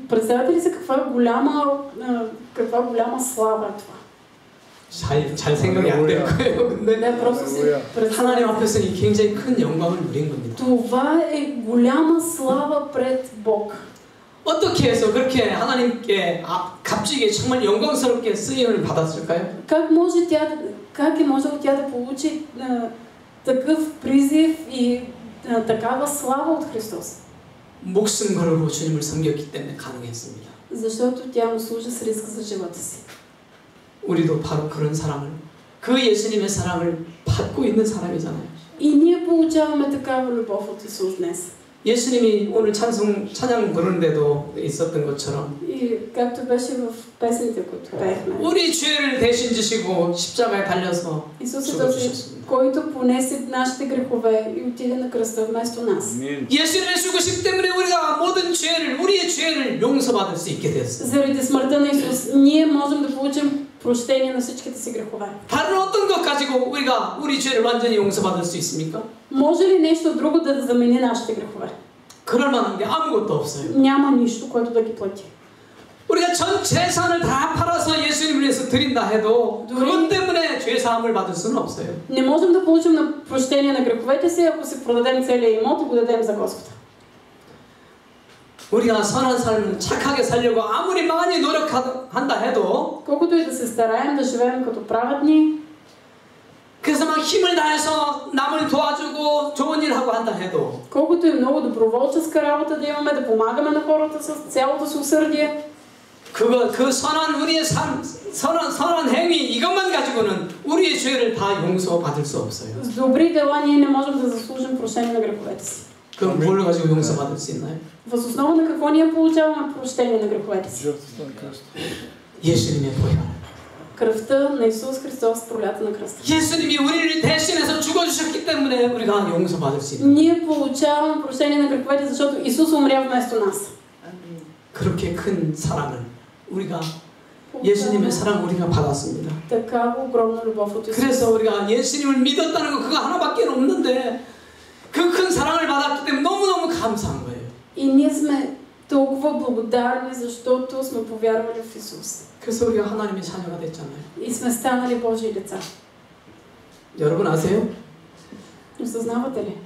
Представете ли се каква голяма слава е това? 잘 생각이 안 될 거예요. 근데 Не, просто си 하나님 앞에서 굉장히 큰 영광을 누린 겁니다. Това е голяма слава пред Бог. 어떻게 해서 그렇게 하나님께 값지게 정말 영광스럽게 쓰임을 받았을까요? Как е можело тя да получи такъв призив и такава слава от Христос? 목숨 걸고 주님을 섬겼기 때문에 가능했습니다. Защото тя му служи с риск за живота си. 우리도 바로 그런 사랑을, 그 예수님의 사랑을 받고 있는 사람이잖아요. И ние получаваме такава любов от Исус днес. 예수님이 오늘 찬양 부르는데도 있었던 것처럼 И както беше в песните, които пеехме. 우리 죄를 대신 지시고 십자가에 달려서 Исус е този, който понесе нашите грехове и отиде на кръста вместо нас. 예수님의 죽으심 때문에 우리가 모든 죄를, 우리의 죄를 용서받을 수 있게 됐어요. Заради смъртта на Исус ние можем да получим прощение на всичките си грехове. 다른 어떤 것 가지고 우리가 우리 죄를 완전히 용서받을 수 있습니까? Може ли нещо друго да замени нашите грехове? 그럴 만한 게 아무것도 없어요. Няма нищо, което да ги плати. 우리가 전 재산을 다 팔아서 예수님을 위해서 드린다 해도 그것 때문에 죄 사함을 받을 수는 없어요. Не можем да получим на прощение на греховете си, ако си продадем целия имот и го дадем за Господа. 우리가 선한 삶을 착하게 살려고 아무리 많이 노력한다 해도 колкото и да се стараем да живеем като праведни, 그래서 막 힘을 다해서 남을 도와주고 좋은 일 하고 한다 해도 колкото и много доброволческа работа да имаме, да помагаме на хората с цялото си усърдие, 그 선한 우리의 삶, 선한 행위 이것만 가지고는 우리의 죄를 다 용서받을 수 없어요. с добри дела ние не можем да заслужим прощение на греховете си. 그럼 뭘 가지고 용서받을 수 있나요? Въз основа на какво ние получаваме прощение на греховете си? 예수님의 보혈. Кръвта на Исус Христос пролята на кръста. 예수님이 우리를 대신해서 죽어주셨기 때문에 우리가 용서받을 수 있는. Ние получаваме прощение на греховете, защото Исус умря вместо нас. 그렇게 큰 사랑을 우리가 예수님의 사랑 우리가 받았습니다. такава огромна любов от Исус. 그래서 우리가 예수님을 믿었다는 거 그거 하나밖에 없는데 그 큰 사랑을 받았기 때문에 너무너무 감사한 거예요. И ние сме толкова благодарни, защото сме повярвали в Исус. 그래서 우리가 하나님의 자녀가 됐잖아요. И сме станали Божии деца. 여러분 아세요? Осъзнавате ли?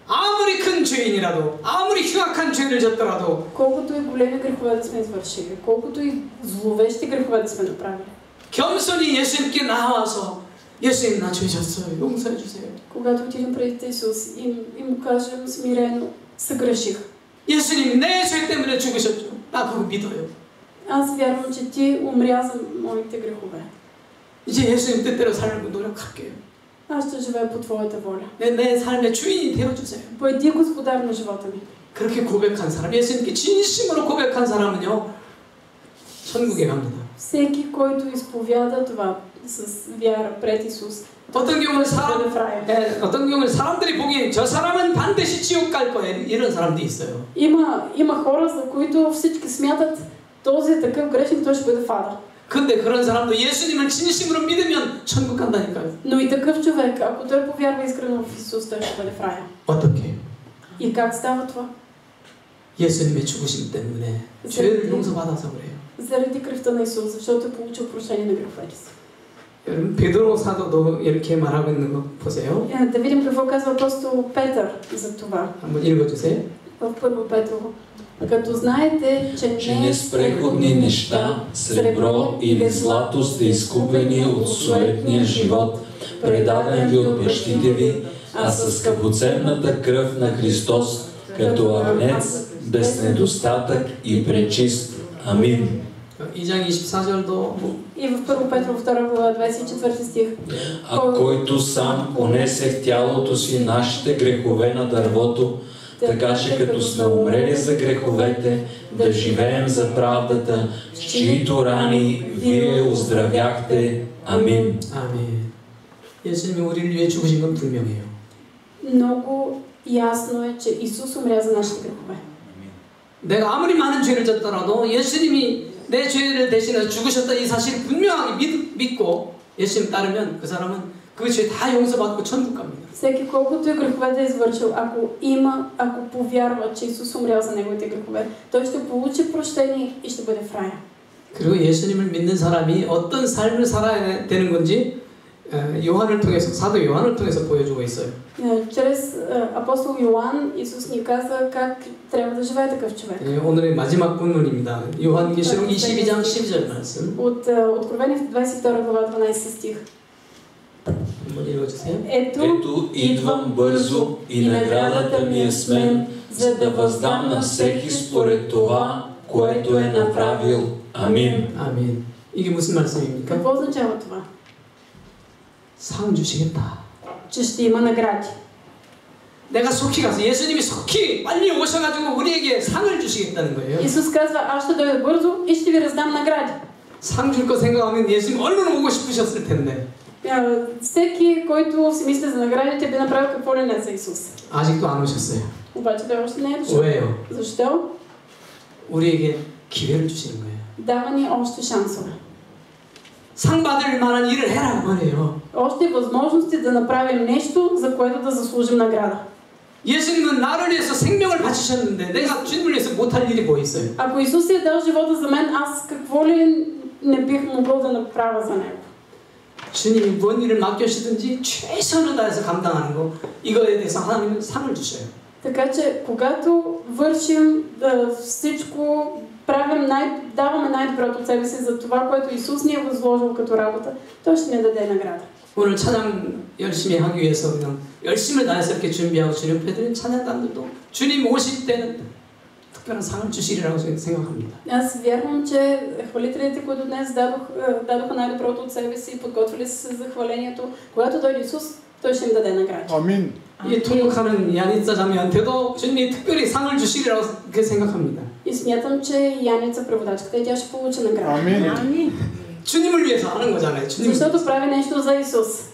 아무리 큰 죄인이라도 아무리 흉악한 죄를 졌더라도 колкото и големи грехове да сме извършили, колкото и зловещи грехове да сме направили, 겸손히 예수님께 나와서 예수님 나 죄 졌어요. 용서해 주세요. когато отидем пред Исус и му кажем смирено, съгреших. 예수님 내 죄 때문에 죽으셨죠. 나 그거 믿어요. Аз вярвам, че ти умря за моите грехове. 이제 예수님 뜻대로 살려고 노력할게요. Аз ще живея по твоята воля. 내 삶의 주인이 되어주세요. Бъди господар на живота ми. 그렇게 고백한 사람, 예수님께 진심으로 고백한 사람은요, 천국에 갑니다. Всеки, който изповяда това с вяра пред Исус, 어떤 경우는 사람들이 보기엔 저 사람은 반드시 지옥 갈 거야, 이런 사람도 있어요. Има хора, за които всички смятат, този е такъв грешник, той ще бъде в ада. 근데 그런 사람도 예수님을 진심으로 믿으면 천국 간다니까요. Но и такъв човек, ако той повярва искрено в Исус, той ще бъде в рая. 어떻게? И как става това? 예수님의 죽으심 때문에 죄를 용서받아서 그래요. Заради кръвта на Исус, защото е получил прощение на греховете си. 여러분 베드로 사도도 이렇게 말하고 있는 거 보세요. Да видим какво казва апостол Петър за това. 한번 읽어주세요. В Първо Петрово. Като знаете, че не с преходни неща, сребро или злато сте изкупени от суетния живот, предаден ви от бащите ви, а с скъпоценната кръв на Христос, като агнец, без недостатък и пречист. Амин. 2장 24절도 и в Първо Петрово 2 глава 24 стих. А който сам понесе в тялото си нашите грехове на дървото, така че като сме умрели за греховете, да живеем за правдата, с чиито рани вие оздравяхте. Амин. 아멘. 예수님이 우리를 위해 죽으신 건 분명해요. Много ясно е, че Исус умря за нашите грехове. 내가 아무리 많은 죄를 졌더라도 예수님이 내 죄를 대신해서 죽으셨다 이 사실을 분명하게 믿고 예수님 따르면 그 사람은 그 죄 다 용서받고 천국 갑니다. Всеки колкото и грехове да е извършил, ако повярва, че Исус умрял за неговите грехове, той ще получи прощение и ще бъде в рая. 그리고 예수님을 믿는 사람이 어떤 삶을 살아야 되는 건지 요한을 통해서 사도 요한을 통해서 보여주고 있어요. Чрез апостол Йоан Исус ни каза как трябва да живее такъв човек. 오늘의 마지막 본문입니다. 요한계시록 22장 12절 말씀. От Откровение в 22 глава 12 стих. 한번 읽어주세요. Ето идвам бързо и наградата ми е с мен, за да въздам на всеки според това, което е направил. Амин. 아멘. 이게 무슨 말씀입니까? Какво означава това? 상 주시겠다. Че ще има награди. 내가 속히 가서 예수님이 속히 빨리 오셔가지고 우리에게 상을 주시겠다는 거예요. Исус казва, аз ще дойда бързо и ще ви раздам награди. 상 줄 거 생각하면 예수님 얼른 오고 싶으셨을 텐데. Всеки, който си мисли за наградите, би направил какво ли не за Исус. 아직도 안 오셨어요. Обаче той още не е дошъл. 왜요? Защо? 우리에게 기회를 주시는 거예요. Дава ни още шансове. 상 받을 만한 일을 해라 말이에요. Още възможности да направим нещо, за което да заслужим награда. 예수님은 나를 위해서 생명을 바치셨는데 내가 주님을 위해서 못할 일이 뭐 있어요? Ако Исус е дал живота за мен, аз какво ли не бих могъл да направя за Него? 주님이 뭔 일을 맡겨주시든지 최선을 다해서 감당하는 거 이거에 대해서 하나님은 상을 주셔요. Така че, когато вършим всичко, даваме най-доброто от себе си за това, което Исус ни е възложил като работа, Той ще ни даде награда. 오늘 찬양 열심히 하기 위해서 그냥 열심을 다해서 이렇게 준비하고 주님 앞에 드린 찬양단들도 주님 오실 때는 특별한 상을 주시리라고 생각합니다. Аз вярвам, че хвалителите, които днес дадоха най-доброто от себе си и подготвили се за хвалението, когато дойде Исус, Той ще им даде награди. 아멘. 이 통역하는 야니짜 자매한테도 주님이 특별히 상을 주시리라고 그렇게 생각합니다. И смятам, че Яница преводачката и тя ще получи награда. 아멘. 주님을 위해서 하는 거잖아요. 주님. Защото прави нещо за Исус.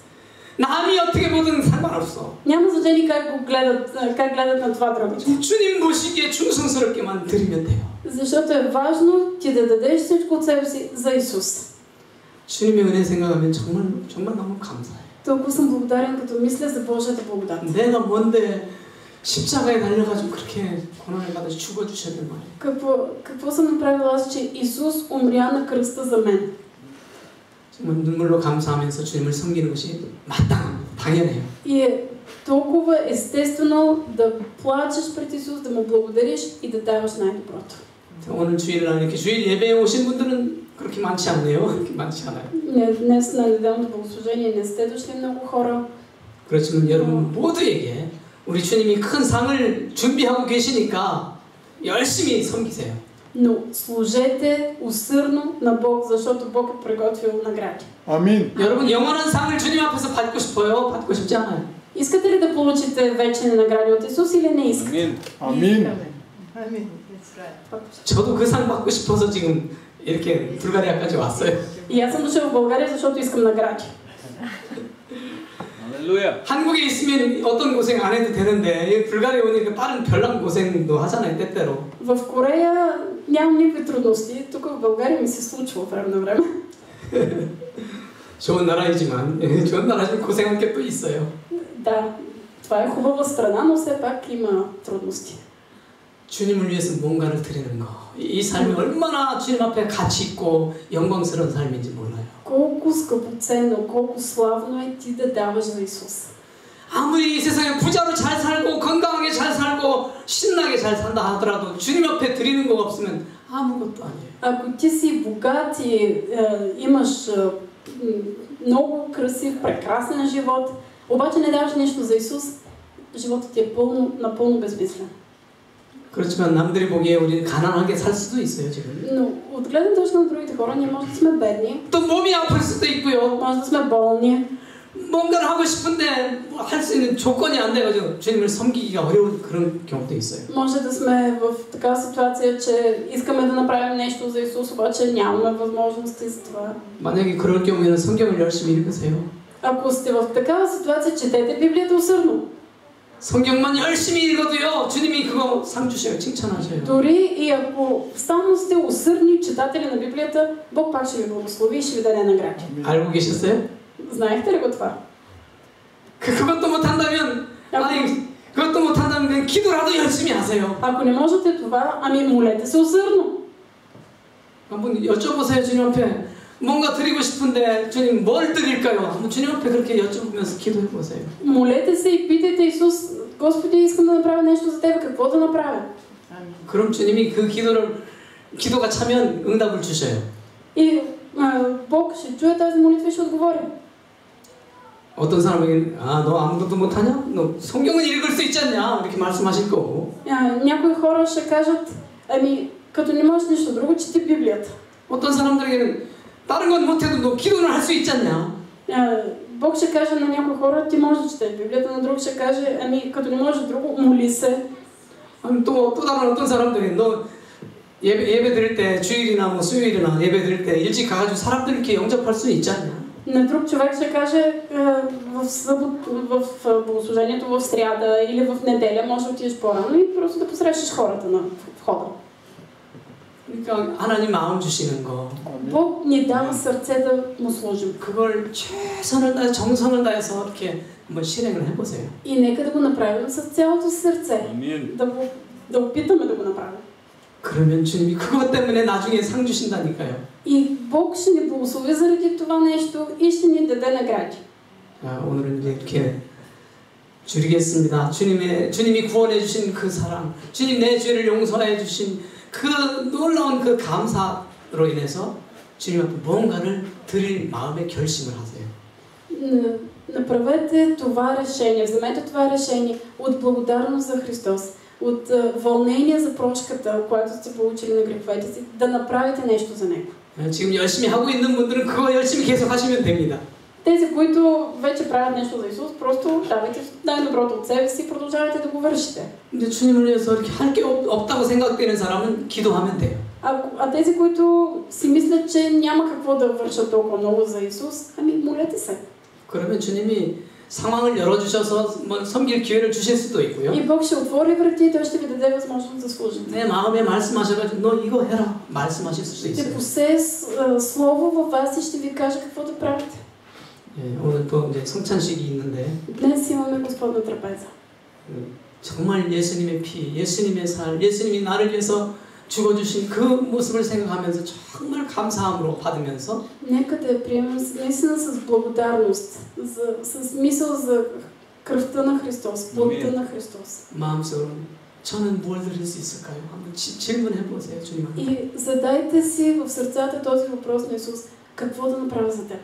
남이 어떻게 보든 상관없어. Няма значение как гледат на това другите. 주님 보시기에 충성스럽게만 드리면 돼요. Защото е важно ти да дадеш всичко от себе си за Исус. 주님의 은혜 생각하면 정말 너무 감사해요. Толкова съм благодарен, като мисля за Божията благодат. 내가 뭔데 십자가에 달려가지고 그렇게 고난을 받아 죽어주셨단 말이에요. Какво съм направила аз, че Исус умря на кръста за мен? 정말 눈물로 감사하면서 주님을 섬기는 것이 마땅합니다. 당연해요. И е толкова естествено да плачеш пред Исус, да му благодариш и да даваш най-доброто. 오늘 주일날 이렇게 주일 예배에 오신 분들은 그렇게 많지 않네요. 그렇게 많지 않아요. Днес на неделното богослужение не сте дошли много хора. 그렇지만 여러분 모두에게 우리 주님이 큰 상을 준비하고 계시니까 열심히 섬기세요. Но служете усърдно на Бог, защото Бог е приготвил награди. 아멘. 여러분 영원한 상을 주님 앞에서 받고 싶어요? 받고 싶지 않아요? Искате ли да получите вечни награди от Исус или не искате? 아멘. 저도 그 상 받고 싶어서 지금 이렇게 불가리아까지 왔어요. И аз съм дошъл в България, защото искам награди. 할렐루야. 한국에 있으면 어떤 고생 안 해도 되는데 불가리아 오니까 다른 별난 고생도 하잖아요, 때때로. В Корея нямам никакви трудности. Тук в България ми се случва време на време. 좋은 나라이지만 좋은 나라지만 고생할 게 또 있어요. Да, това е хубава страна, но все пак има трудности. 주님을 위해서 뭔가를 드리는 거. 이 삶이 얼마나 주님 앞에 가치 있고 영광스러운 삶인지 몰라요. Колко скъпоценно, колко славно е ти да даваш за Исус. 아무리 이 세상에 부자로 잘 살고 건강하게 잘 살고 신나게 잘 산다 하더라도 주님 앞에 드리는 거 없으면 아무것도 아니에요. Ако ти си богат и имаш много красив, прекрасен живот, обаче не даваш нищо за Исус, животът ти е напълно безмислен. 그렇지만 남들이 보기에 우리는 가난하게 살 수도 있어요, 지금. Но от гледна точка на другите хора, ние може да сме бедни, 또 몸이 아플 수도 있고요. може да сме болни, 뭔가를 하고 싶은데 할 수 있는 조건이 안 돼가지고 주님을 섬기기가 어려운 그런 경우도 있어요. може да сме в такава ситуация, че искаме да направим нещо за Исус, обаче нямаме възможности за това. 만약에 그럴 경우에는 성경을 열심히 읽으세요. Ако сте в такава ситуация, четете Библията усърдно. 성경만 열심히 읽어도요, 주님이 그거 상 주셔요, 칭찬하셔요. Дори и ако само сте усърдни читатели на Библията, Бог пак ще ви благослови и ще ви даде награди. 알고 계셨어요? Знаехте ли го това? 그것도 못한다면, 아니, 그것도 못한다면 그냥 기도라도 열심히 하세요. Ако не можете това, ами молете се усърдно. 한번 여쭤보세요, 주님 앞에. 뭔가 드리고 싶은데 주님 뭘 드릴까요? 한번 주님 앞에 그렇게 여쭤보면서 기도해 보세요. Молете се и питайте Исус, Господи, искам да направя нещо за Тебе, какво да направя? 그럼 주님이 그 기도가 차면 응답을 주셔요. И Бог ще чуе тази молитва и ще отговори. 어떤 사람에게 너 아무것도 못하냐? 너 성경은 읽을 수 있지 않냐? 이렇게 말씀하실 거고. Някои хора ще кажат, ами като не можеш нищо друго, чети Библията. 어떤 사람들에게는 다른 건 못해도 너 기도는 할 수 있지 않냐? Бог ще каже на някои хора, ти можеш да четеш Библията, на друг ще каже, ами като не можеш друго, моли се. 또 다른 어떤 사람들이 너 예배 드릴 때 주일이나 뭐 수요일이나 예배 드릴 때 일찍 가가지고 사람들 이렇게 영접할 수 있지 않냐? На друг човек ще каже в богослужението в сряда или в неделя, може да отидеш по-рано и просто да посрещаш хората на входа. 그러니까 하나님 마음 주시는 거. Бог ни дава сърце да му служим. 그걸 최선을 다해 정성을 다해서 이렇게 한번 실행을 해보세요. И нека да го направим с цялото сърце. Да опитаме да го направим. 그러면 주님이 그것 때문에 나중에 상 주신다니까요. И Бог ще ни благослови заради това нещо и ще ни даде награди. 오늘은 이제 이렇게 줄이겠습니다. 주님이 구원해 주신 그 사랑, 주님 내 죄를 용서해 주신 그 놀라운 그 감사로 인해서 주님 앞에 뭔가를 드릴 마음의 결심을 하세요. Направете това решение, вземете това решение от благодарност за Христос, от вълнение за прошката, която сте получили на греховете си, да направите нещо за Него. 지금 열심히 하고 있는 분들은 그거 열심히 계속 하시면 됩니다. Тези, които вече правят нещо за Исус, просто давайте най-доброто от себе си и продължавайте да го вършите. 근데 주님을 위해서 이렇게 할 게 없다고 생각되는 사람은 기도하면 돼요. А тези, които си мислят, че няма какво да вършат толкова много за Исус, ами молете се. 그러면 주님이 상황을 열어주셔서 뭐 섬길 기회를 주실 수도 있고요. И Бог ще отвори врати и Той ще ви даде възможност да служите. 내 마음에 말씀하셔가지고 너 이거 해라 말씀하실 수도 Ще 있어요. посее слово във вас и ще ви каже какво да правите. 오늘 또 이제 성찬식이 있는데 Днес имаме Господна трапеза. 정말 예수님의 피, 예수님의 살, 예수님이 나를 위해서 죽어주신 그 모습을 생각하면서 정말 감사함으로 받으면서 Нека да я приемем наистина с благодарност, с мисъл за кръвта на Христос, плътта на Христос. 마음속으로 저는 뭘 드릴 수 있을까요? 한번 질문해 보세요, 주님한테. И задайте си в сърцата този въпрос на Исус, какво да направя за теб?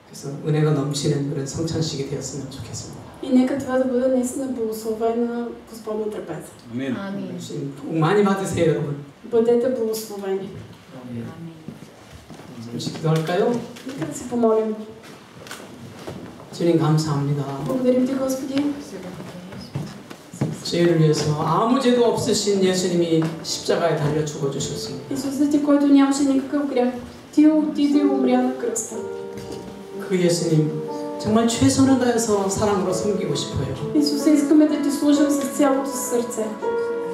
그래서 은혜가 넘치는 그런 성찬식이 되었으면 좋겠습니다. И нека това да бъде наистина благословена Господна трапеза. Амин. 복 많이 받으세요, 여러분. Бъдете благословени. 잠시 기도할까요? Нека да се помолим. 주님 감사합니다. Благодарим Ти, Господи. 저희를 위해서 아무 죄도 없으신 예수님이 십자가에 달려 죽어주셨습니다. Исусът Ти, който нямаше никакъв грях, Ти отиде и умря на кръста. 그 예수님 정말 최선을 다해서 사랑으로 섬기고 싶어요. Исусе, искаме да Ти служим с цялото си сърце.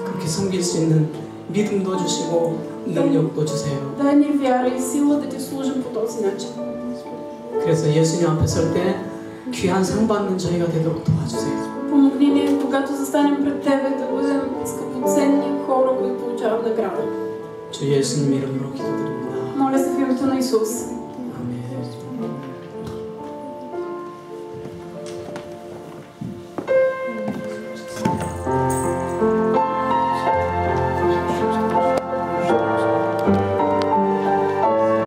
그렇게 섬길 수 있는 믿음도 주시고 능력도 주세요. Дай ни вяра и сила да Ти служим по този начин. 그래서 예수님 앞에 설 때 귀한 상 받는 저희가 되도록 도와주세요. Помогни ни, когато застанем пред Тебе, да бъдем скъпоценни хора, които получават награда. 주 예수님 이름으로 기도드립니다. Моля се в името на Исус.